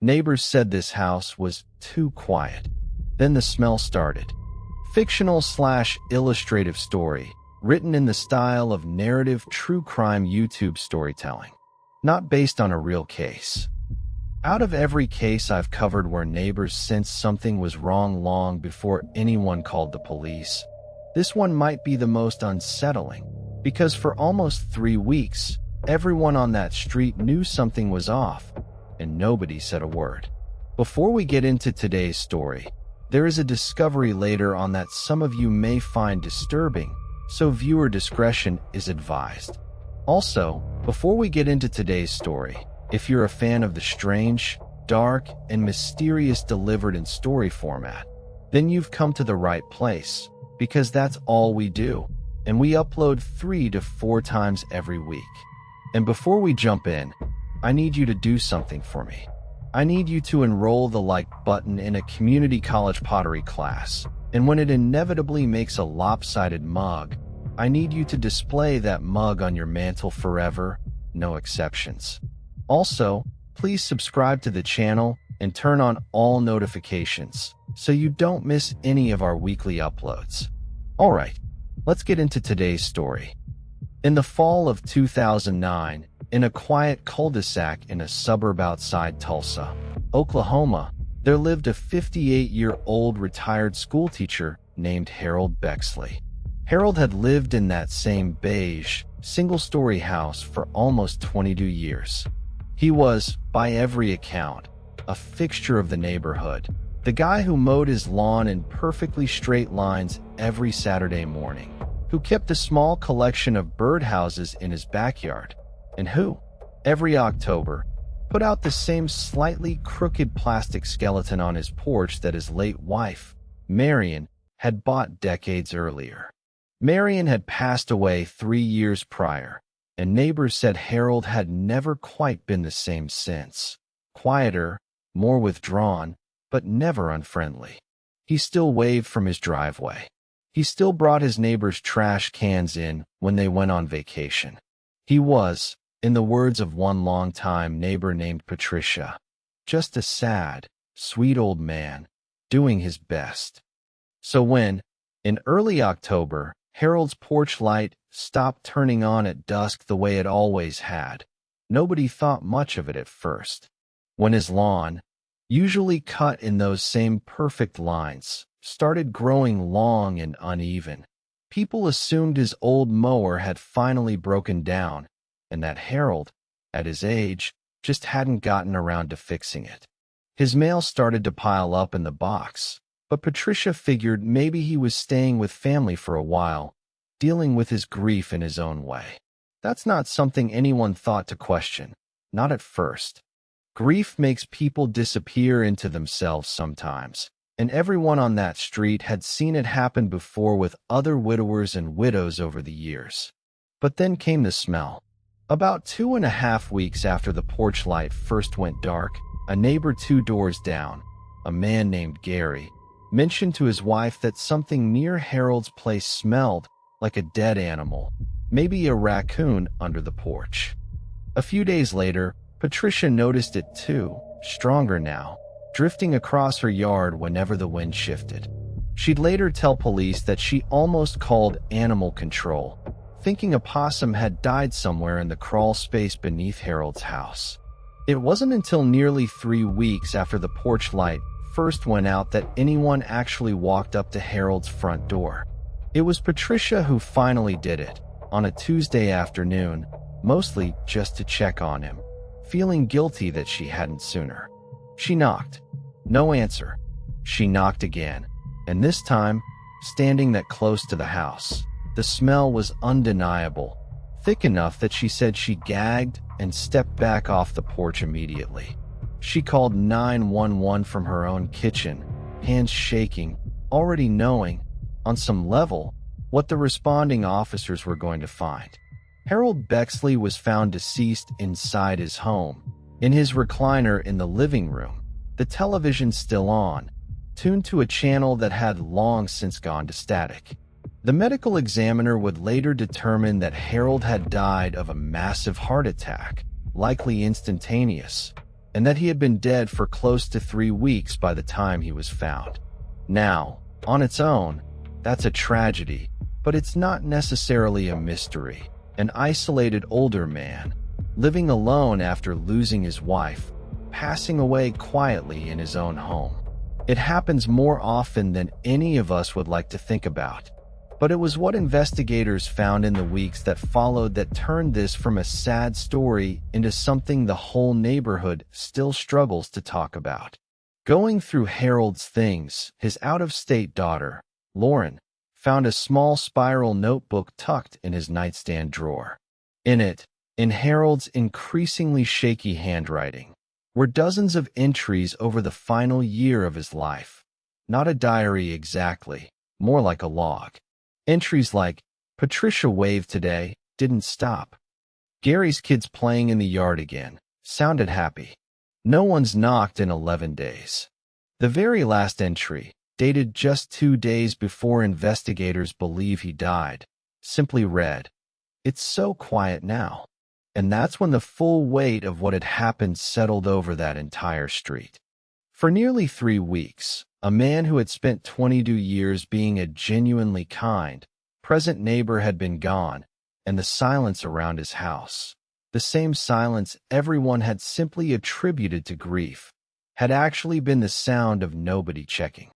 Neighbors said this house was too quiet. Then the smell started. Fictional/illustrative story, written in the style of narrative true crime YouTube storytelling, not based on a real case. Out of every case I've covered where neighbors sensed something was wrong long before anyone called the police, this one might be the most unsettling, because for almost 3 weeks, everyone on that street knew something was off, and nobody said a word. Before we get into today's story, there is a discovery later on that some of you may find disturbing, so viewer discretion is advised. Also, before we get into today's story, if you're a fan of the strange, dark, and mysterious delivered in story format, then you've come to the right place, because that's all we do, and we upload 3 to 4 times every week. And before we jump in, I need you to do something for me. I need you to enroll the like button in a community college pottery class, and when it inevitably makes a lopsided mug, I need you to display that mug on your mantle forever, no exceptions. Also, please subscribe to the channel and turn on all notifications so you don't miss any of our weekly uploads. Alright, let's get into today's story. In the fall of 2009, in a quiet cul-de-sac in a suburb outside Tulsa, Oklahoma, there lived a 58-year-old retired schoolteacher named Harold Bexley. Harold had lived in that same beige, single-story house for almost 22 years. He was, by every account, a fixture of the neighborhood, the guy who mowed his lawn in perfectly straight lines every Saturday morning, who kept a small collection of birdhouses in his backyard, and who, every October, put out the same slightly crooked plastic skeleton on his porch that his late wife, Marion, had bought decades earlier. Marion had passed away 3 years prior, and neighbors said Harold had never quite been the same since. Quieter, more withdrawn, but never unfriendly. He still waved from his driveway. He still brought his neighbors' trash cans in when they went on vacation. He was, in the words of one longtime neighbor named Patricia, just a sad, sweet old man, doing his best. So when, in early October, Harold's porch light stopped turning on at dusk the way it always had, nobody thought much of it at first. When his lawn, usually cut in those same perfect lines, started growing long and uneven, people assumed his old mower had finally broken down, and that Harold, at his age, just hadn't gotten around to fixing it. His mail started to pile up in the box, but Patricia figured maybe he was staying with family for a while, dealing with his grief in his own way. That's not something anyone thought to question, not at first. Grief makes people disappear into themselves sometimes, and everyone on that street had seen it happen before with other widowers and widows over the years. But then came the smell. About 2.5 weeks after the porch light first went dark, a neighbor 2 doors down, a man named Gary, mentioned to his wife that something near Harold's place smelled like a dead animal, maybe a raccoon under the porch. A few days later, Patricia noticed it too, stronger now, drifting across her yard whenever the wind shifted. She'd later tell police that she almost called animal control, thinking a possum had died somewhere in the crawl space beneath Harold's house. It wasn't until nearly 3 weeks after the porch light first went out that anyone actually walked up to Harold's front door. It was Patricia who finally did it, on a Tuesday afternoon, mostly just to check on him, feeling guilty that she hadn't sooner. She knocked. No answer. She knocked again, and this time, standing that close to the house. The smell was undeniable, thick enough that she said she gagged and stepped back off the porch immediately. She called 911 from her own kitchen, hands shaking, already knowing, on some level, what the responding officers were going to find. Harold Bexley was found deceased inside his home, in his recliner in the living room, the television still on, tuned to a channel that had long since gone to static. The medical examiner would later determine that Harold had died of a massive heart attack, likely instantaneous, and that he had been dead for close to 3 weeks by the time he was found. Now, on its own, that's a tragedy, but it's not necessarily a mystery. An isolated older man, living alone after losing his wife, passing away quietly in his own home. It happens more often than any of us would like to think about. But it was what investigators found in the weeks that followed that turned this from a sad story into something the whole neighborhood still struggles to talk about. Going through Harold's things, his out-of-state daughter, Lauren, found a small spiral notebook tucked in his nightstand drawer. In it, in Harold's increasingly shaky handwriting, were dozens of entries over the final year of his life. Not a diary exactly, more like a log. Entries like, Patricia waved today, didn't stop. Gary's kids playing in the yard again, sounded happy. No one's knocked in 11 days. The very last entry, dated just 2 days before investigators believe he died, simply read, "It's so quiet now." And that's when the full weight of what had happened settled over that entire street. For nearly 3 weeks, a man who had spent 22 years being a genuinely kind, present neighbor had been gone, and the silence around his house, the same silence everyone had simply attributed to grief, had actually been the sound of nobody checking.